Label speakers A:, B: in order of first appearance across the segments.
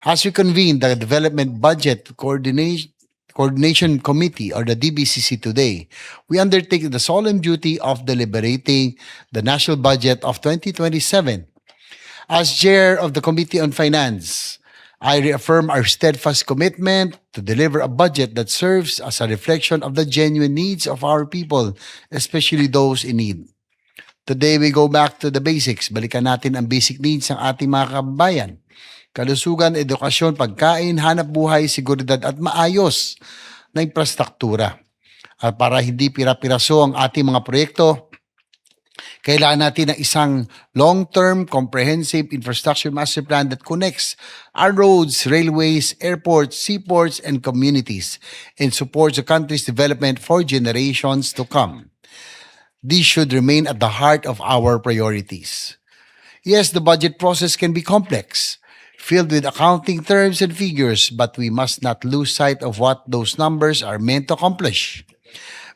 A: As we convene the Development Budget Coordination Committee, or the DBCC, today, we undertake the solemn duty of deliberating the national budget of 2027. As chair of the Committee on Finance, I reaffirm our steadfast commitment to deliver a budget that serves as a reflection of the genuine needs of our people, especially those in need. Today, we go back to the basics. Balikan natin ang basic needs ng ating mga kababayan. Kalusugan, edukasyon, pagkain, hanap buhay, seguridad at maayos na infrastruktura. At para hindi pira-piraso ang ating mga proyekto, kailangan natin ng isang long-term comprehensive infrastructure master plan that connects our roads, railways, airports, seaports, and communities and supports the country's development for generations to come. These should remain at the heart of our priorities. Yes, the budget process can be complex, filled with accounting terms and figures, but we must not lose sight of what those numbers are meant to accomplish.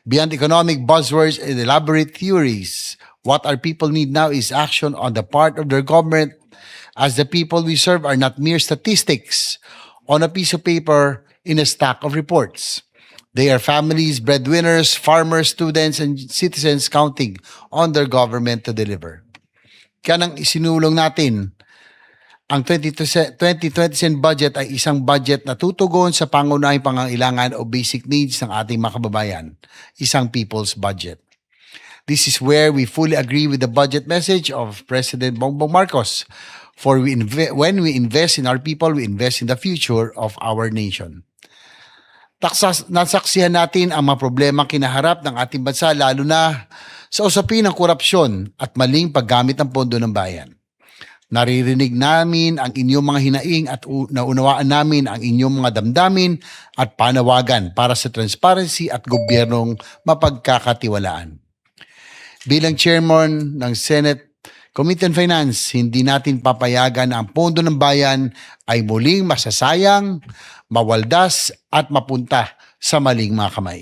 A: Beyond economic buzzwords and elaborate theories, what our people need now is action on the part of their government, as the people we serve are not mere statistics on a piece of paper in a stack of reports. They are families, breadwinners, farmers, students, and citizens counting on their government to deliver. Kaya nang isinulong natin, ang 2027 budget ay isang budget na tutugon sa pangunahing pangangailangan o basic needs ng ating mga kababayan, isang people's budget. This is where we fully agree with the budget message of President Bongbong Marcos. For when we invest in our people, we invest in the future of our nation. Nasaksihan natin ang mga problema kinaharap ng ating bansa, lalo na sa usapin ng korupsyon at maling paggamit ng pondo ng bayan. Naririnig namin ang inyong mga hinaing at naunawaan namin ang inyong mga damdamin at panawagan para sa transparency at gobyernong mapagkakatiwalaan. Bilang chairman ng Senate Committee on Finance, hindi natin papayagan na ang pondo ng bayan ay muling masasayang, mawaldas at mapunta sa maling mga kamay.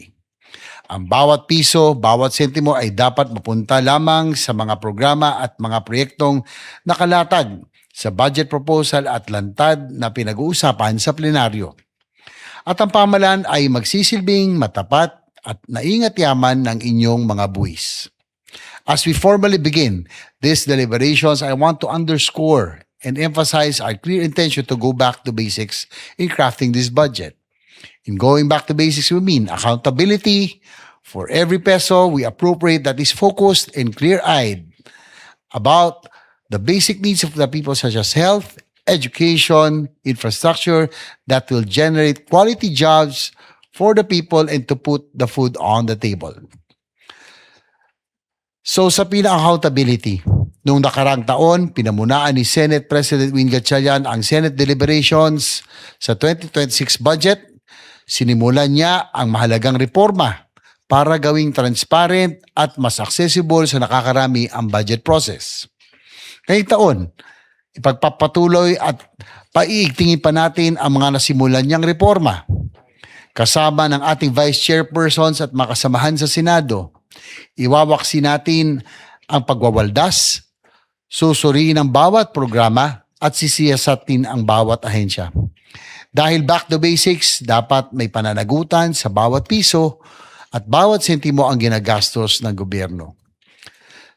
A: Ang bawat piso, bawat sentimo ay dapat mapunta lamang sa mga programa at mga proyektong nakalatag sa budget proposal at lantad na pinag-uusapan sa plenaryo. At ang pamahalaan ay magsisilbing matapat at naingat yaman ng inyong mga buwis. As we formally begin these deliberations, I want to underscore and emphasize our clear intention to go back to basics in crafting this budget. In going back to basics, we mean accountability for every peso we appropriate that is focused and clear-eyed about the basic needs of the people, such as health, education, infrastructure that will generate quality jobs for the people and to put the food on the table. So sa pinaka-accountability, noong nakarang taon, pinamunaan ni Senate President Win Gatchalian ang Senate deliberations sa 2026 budget. Sinimulan niya ang mahalagang reforma para gawing transparent at mas accessible sa nakakarami ang budget process. Ngayong taon, ipagpapatuloy at paiigtingin pa natin ang mga nasimulan niyang reforma. Kasama ng ating Vice Chairpersons at makasamahan sa Senado, iwawaksi natin ang pagwawaldas, susuriin ang bawat programa at sisiyasatin ang bawat ahensya. Dahil back to basics, dapat may pananagutan sa bawat piso at bawat sentimo ang ginagastos ng gobyerno.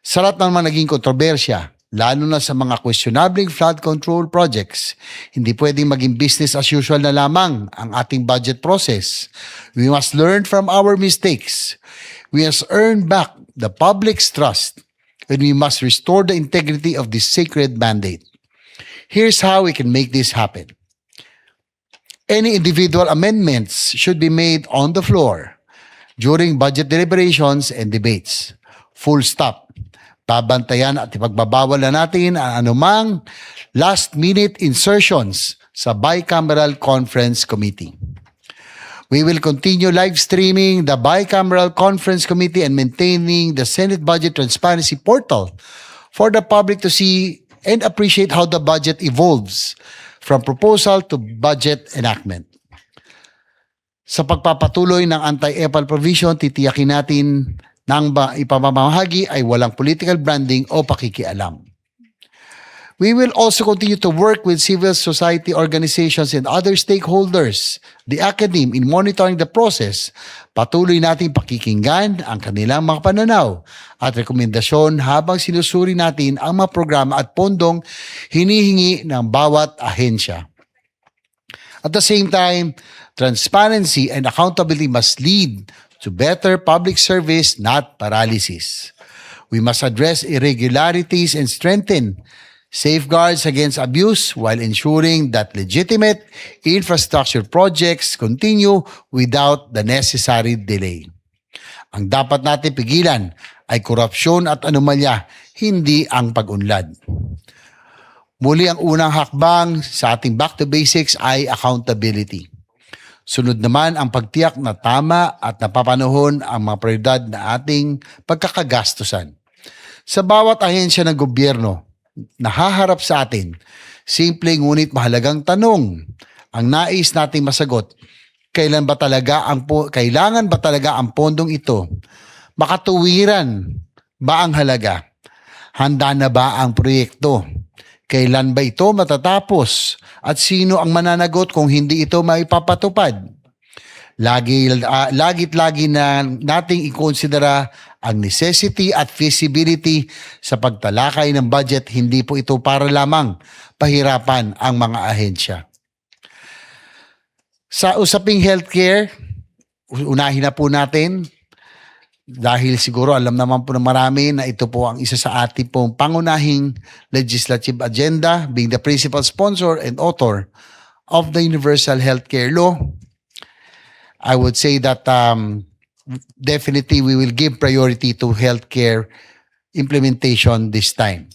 A: Sa lahat ng mga naging kontrobersya, lalo na sa mga questionable flood control projects, hindi pwedeng maging business as usual na lamang ang ating budget process. We must learn from our mistakes. We must earn back the public's trust, and we must restore the integrity of this sacred mandate. Here's how we can make this happen. Any individual amendments should be made on the floor during budget deliberations and debates. Full stop. Babantayan at ipagbabawal na natin ang anumang last-minute insertions sa Bicameral Conference Committee. We will continue live streaming the Bicameral Conference Committee and maintaining the Senate Budget Transparency Portal for the public to see and appreciate how the budget evolves from proposal to budget enactment. Sa pagpapatuloy ng anti-EPAL provision, titiyakin natin na ang ipamamahagi ay walang political branding o pakikialam. We will also continue to work with civil society organizations and other stakeholders, the academe, in monitoring the process. Patuloy nating pakikinggan ang kanilang mga pananaw at rekomendasyon habang sinusuri natin ang mga programa at pondong hinihingi ng bawat ahensya. At the same time, transparency and accountability must lead to better public service, not paralysis. We must address irregularities and strengthen safeguards against abuse while ensuring that legitimate infrastructure projects continue without the necessary delay. Ang dapat natin pigilan ay korupsyon at anomalya, hindi ang pag-unlad. Muli, ang unang hakbang sa ating back to basics ay accountability. Sunod naman ang pagtiyak na tama at napapanahon ang mga prioridad na ating pagkakagastusan. Sa bawat ahensya ng gobyerno na haharap sa atin, simple ngunit mahalagang tanong ang nais nating masagot: kailangan ba talaga ang pondong ito? Makatuwiran ba ang halaga? Handa na ba ang proyekto? Kailan ba ito matatapos? At sino ang mananagot kung hindi ito maipapatupad? Lagi na nating ikonsidera ang necessity at feasibility sa pagtalakay ng budget. Hindi po ito para lamang pahirapan ang mga ahensya. Sa usaping healthcare, unahin na po natin, dahil siguro alam naman po ng marami na ito po ang isa sa ating pong pangunahing legislative agenda, being the principal sponsor and author of the Universal Healthcare Law. I would say that definitely we will give priority to healthcare implementation this time.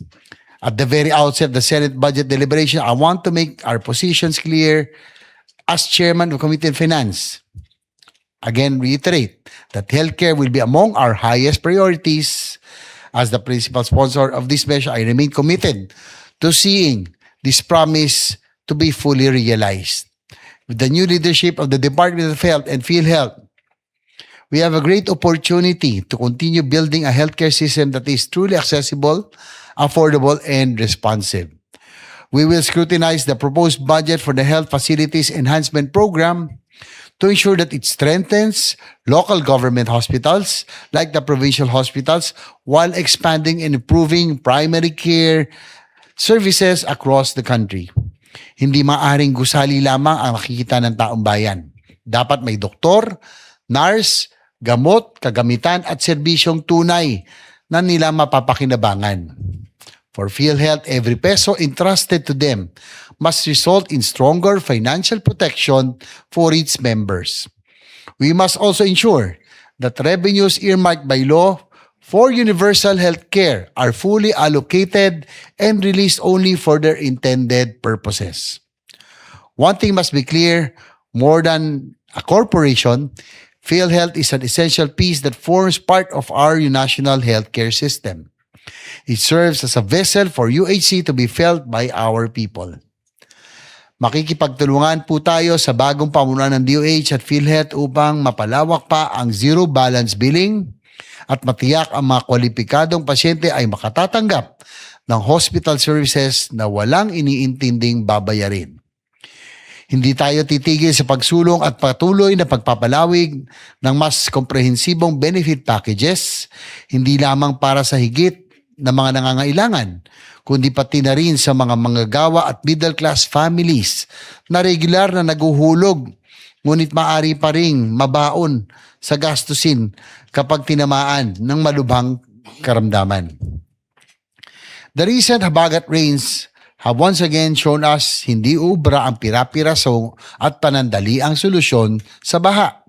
A: At the very outset of the Senate budget deliberation, I want to make our positions clear as Chairman of Committee on Finance. Again, reiterate that healthcare will be among our highest priorities. As the principal sponsor of this measure, I remain committed to seeing this promise to be fully realized. With the new leadership of the Department of Health and PhilHealth, we have a great opportunity to continue building a healthcare system that is truly accessible, affordable, and responsive. We will scrutinize the proposed budget for the Health Facilities Enhancement Program to ensure that it strengthens local government hospitals like the provincial hospitals while expanding and improving primary care services across the country. Hindi maaring gusali lamang ang makikita ng taong bayan. Dapat may doktor, nurse, gamot, kagamitan at serbisyong tunay na nila mapapakinabangan. For PhilHealth, every peso entrusted to them must result in stronger financial protection for its members. We must also ensure that revenues earmarked by law for universal health care are fully allocated and released only for their intended purposes. One thing must be clear: more than a corporation, PhilHealth is an essential piece that forms part of our national healthcare system. It serves as a vessel for UHC to be felt by our people. Makikipagtulungan po tayo sa bagong pamunuan ng DOH at PhilHealth upang mapalawak pa ang zero balance billing at matiyak ang mga kwalipikadong pasyente ay makatatanggap ng hospital services na walang iniintinding babayarin. Hindi tayo titigil sa pagsulong at patuloy na pagpapalawig ng mas komprehensibong benefit packages, hindi lamang para sa higit na mga nangangailangan, kundi pati na rin sa mga manggagawa at middle-class families na regular na naguhulog, ngunit maaari pa ring mabaon sa gastusin kapag tinamaan ng malubhang karamdaman. The recent habagat rains have once again shown us hindi ubra ang pira-piraso at panandaliang solusyon sa baha.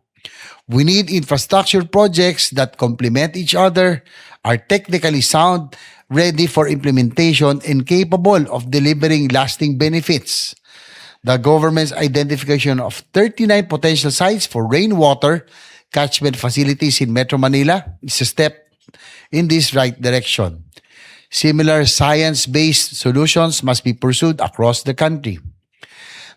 A: We need infrastructure projects that complement each other, are technically sound, ready for implementation, and capable of delivering lasting benefits. The government's identification of 39 potential sites for rainwater catchment facilities in Metro Manila is a step in this right direction. Similar science-based solutions must be pursued across the country.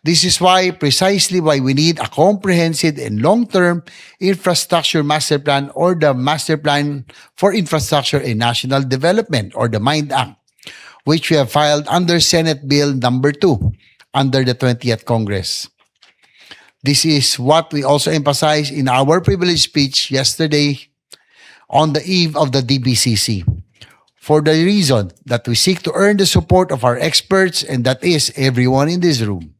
A: This is precisely why we need a comprehensive and long-term infrastructure master plan, or the Master Plan for Infrastructure and National Development, or the MIND Act, which we have filed under Senate Bill number 2 under the 20th Congress. This is what we also emphasized in our privilege speech yesterday on the eve of the DBCC. For the reason that we seek to earn the support of our experts, and that is everyone in this room.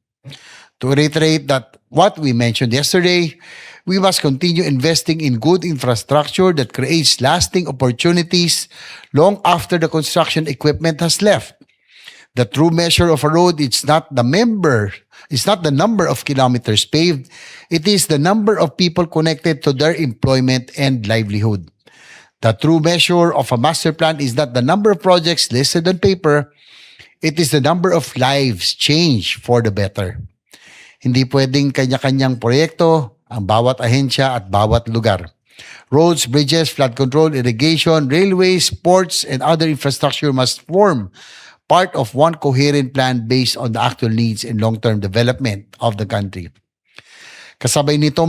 A: To reiterate that what we mentioned yesterday, we must continue investing in good infrastructure that creates lasting opportunities long after the construction equipment has left. The true measure of a road is not the number of kilometers paved, it is the number of people connected to their employment and livelihood. The true measure of a master plan is not the number of projects listed on paper, it is the number of lives changed for the better. Hindi pwedeng kanya-kanyang proyekto ang bawat ahensya at bawat lugar. Roads, bridges, flood control, irrigation, railways, ports, and other infrastructure must form part of one coherent plan based on the actual needs and long-term development of the country. Kasabay nito,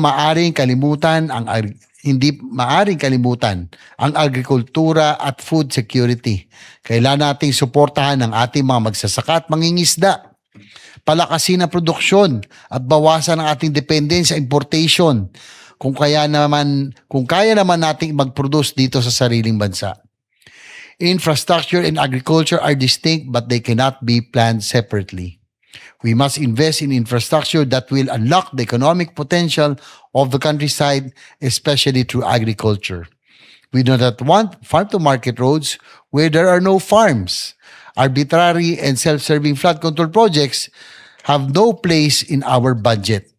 A: hindi maaring kalimutan ang agrikultura at food security. Kailangan nating suportahan ang ating mga magsasaka at mangingisda. Palakasin ang produksyon at bawasan ang ating dependence sa importation kung kaya naman nating mag-produce dito sa sariling bansa. Infrastructure and agriculture are distinct but they cannot be planned separately. We must invest in infrastructure that will unlock the economic potential of the countryside, especially through agriculture. We do not want farm-to-market roads where there are no farms. Arbitrary and self-serving flood control projects have no place in our budget.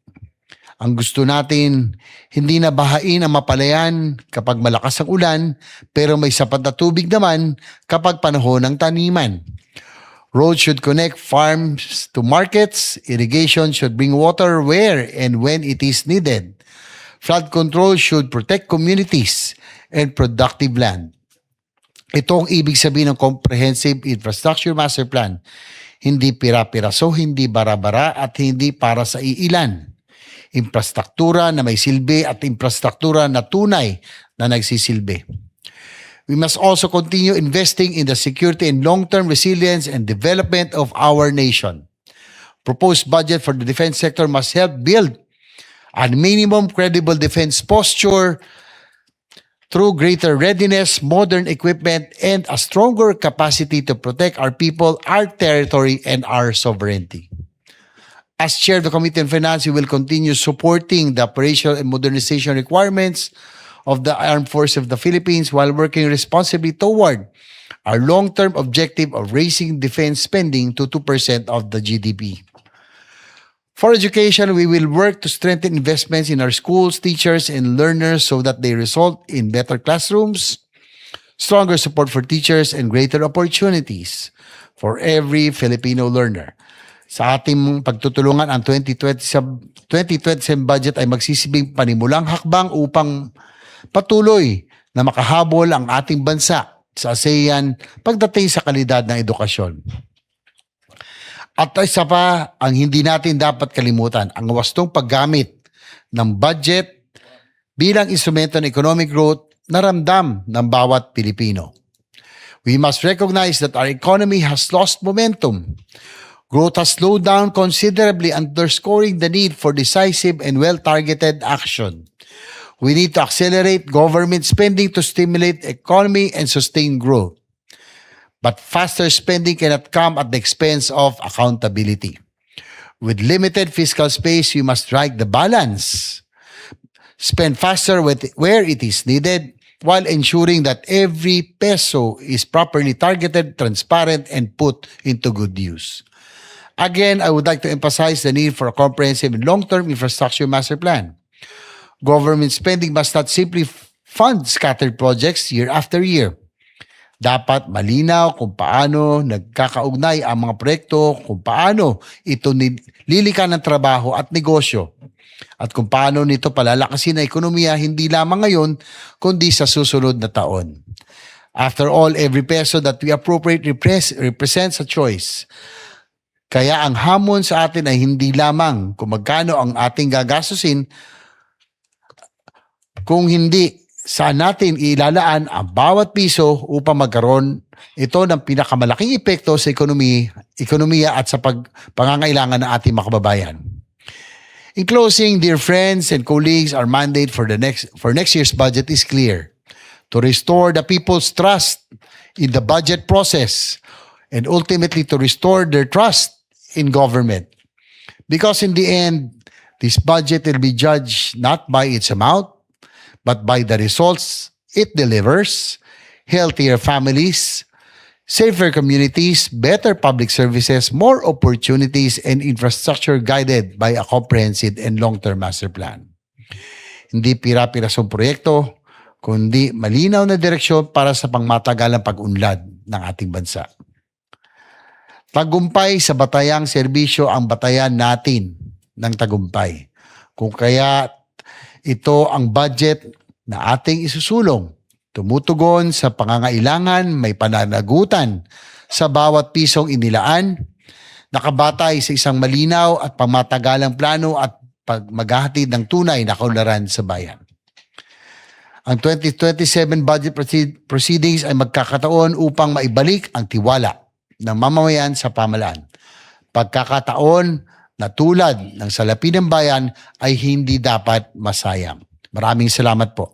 A: Ang gusto natin, hindi na bahain ang mapalayan kapag malakas ang ulan, pero may sapat na tubig naman kapag panahon ng taniman. Roads should connect farms to markets. Irrigation should bring water where and when it is needed. Flood control should protect communities and productive land. Ito ang ibig sabihin ng Comprehensive Infrastructure Master Plan. Hindi pira-piraso, hindi bara-bara at hindi para sa iilan. Infrastruktura na may silbi at infrastruktura na tunay na nagsisilbi. We must also continue investing in the security and long-term resilience and development of our nation. Proposed budget for the defense sector must help build a minimum credible defense posture through greater readiness, modern equipment, and a stronger capacity to protect our people, our territory, and our sovereignty. As Chair of the Committee on Finance, we will continue supporting the operational and modernization requirements of the Armed Forces of the Philippines while working responsibly toward our long-term objective of raising defense spending to 2% of the GDP. For education, we will work to strengthen investments in our schools, teachers, and learners so that they result in better classrooms, stronger support for teachers, and greater opportunities for every Filipino learner. Sa ating pagtutulungan, ang 2027 budget ay magsisibing panimulang hakbang upang patuloy na makahabol ang ating bansa sa ASEAN pagdating sa kalidad ng edukasyon. At isa pa, ang hindi natin dapat kalimutan, ang wastong paggamit ng budget bilang instrumento ng economic growth na ramdam ng bawat Pilipino. We must recognize that our economy has lost momentum. Growth has slowed down considerably, underscoring the need for decisive and well-targeted action. We need to accelerate government spending to stimulate economy and sustain growth. But faster spending cannot come at the expense of accountability. With limited fiscal space, we must strike the balance. Spend faster where it is needed while ensuring that every peso is properly targeted, transparent, and put into good use. Again, I would like to emphasize the need for a comprehensive and long-term infrastructure master plan. Government spending must not simply fund scattered projects year after year. Dapat malinaw kung paano nagkakaugnay ang mga proyekto, kung paano ito nililikan ng trabaho at negosyo, at kung paano nito palalakasin ang ekonomiya hindi lamang ngayon, kundi sa susunod na taon. After all, every peso that we appropriate represents a choice. Kaya ang hamon sa atin ay hindi lamang kung magkano ang ating gagastusin, kung hindi saan natin ilalaan ang bawat piso upang magkaroon ito ng pinakamalaking epekto sa ekonomiya at sa pangangailangan ng ating mga kababayan. In closing, dear friends and colleagues, our mandate for next year's budget is clear: to restore the people's trust in the budget process and ultimately to restore their trust in government. Because in the end, this budget will be judged not by its amount, but by the results it delivers: healthier families, safer communities, better public services, more opportunities, and infrastructure guided by a comprehensive and long-term master plan. Hindi pira-pirasong proyekto, kundi malinaw na direksyon para sa pangmatagalang pag-unlad ng ating bansa. Tagumpay sa batayang serbisyo ang batayan natin ng tagumpay. Kung kaya ito ang budget na ating isusulong, tumutugon sa pangangailangan, may pananagutan sa bawat pisong inilaan, nakabatay sa isang malinaw at pangmatagalang plano at pagmaghahatid ng tunay na kaunlaran sa bayan. Ang 2027 budget proceedings ay magkakataon upang maibalik ang tiwala ng mamamayan sa pamahalaan. Pagkakataon na tulad ng salapi ng bayan ay hindi dapat masayang. Maraming salamat po.